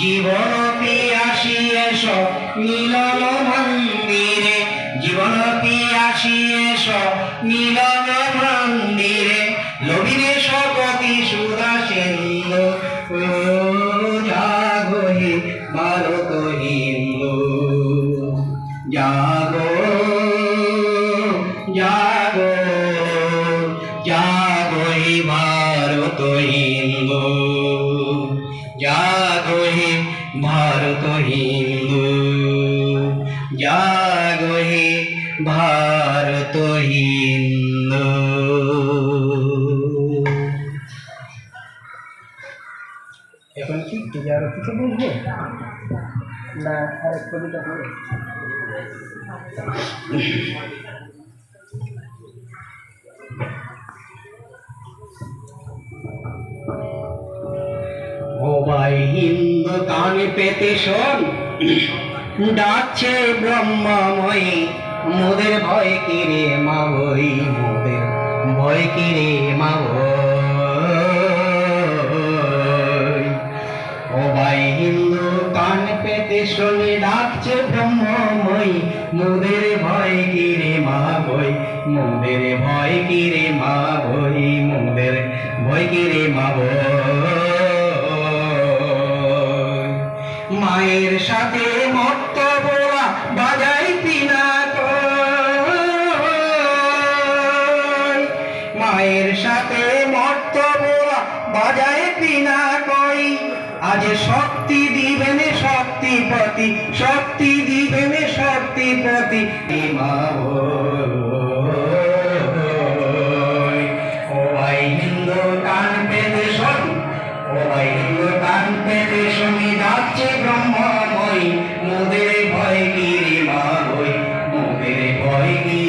জীবন পিয়াসী এসো মিলন মন্দিরে, জীবন পিয়াসী এসো মিলন মন্দিরে, লবিরে সকতি সুধা সিন্ধু, জাগো হে ভারত হিন্দু, জাগো জাগো জাগো হে ভারত হিন্দু, জাগো হে ভারত হিন্দু, জাগো হে ভারত হিন্দু। এখন কি আর কিছু বলবো না, আরেক কবিতা বলো। ও ভাই হিন্দু কান পেতে শোন, ডাকছে ব্রহ্মময়ী, মোদের ভয় কিরে মা বই, মোদের ভয় কিরে মা বই। ও ভাই হিন্দু কান পেতে শোন, ডাকছে ব্রহ্মময়ী, মোদের ভয় কিরে মা বই, মোদের ভয় কিরে মা বই, মোদের ভয় কিরে মা বই। মায়ের সাথে মত্ত বোরা বাজাই পিনাকই, মায়ের সাথে মত্ত বোরা বাজায় পিনাকই, আজ শক্তি দিবেন শক্তিপতি, শক্তি দিবেন শক্তিপতি মা বই। ও ভাই হিন্দু কান পেতে শোন, ও ভাই হিন্দু কান পেতে শুনি, ডাকছে ব্রহ্মময়ী, মোদের ভয় কিরে মা বই, মোদের ভয় কি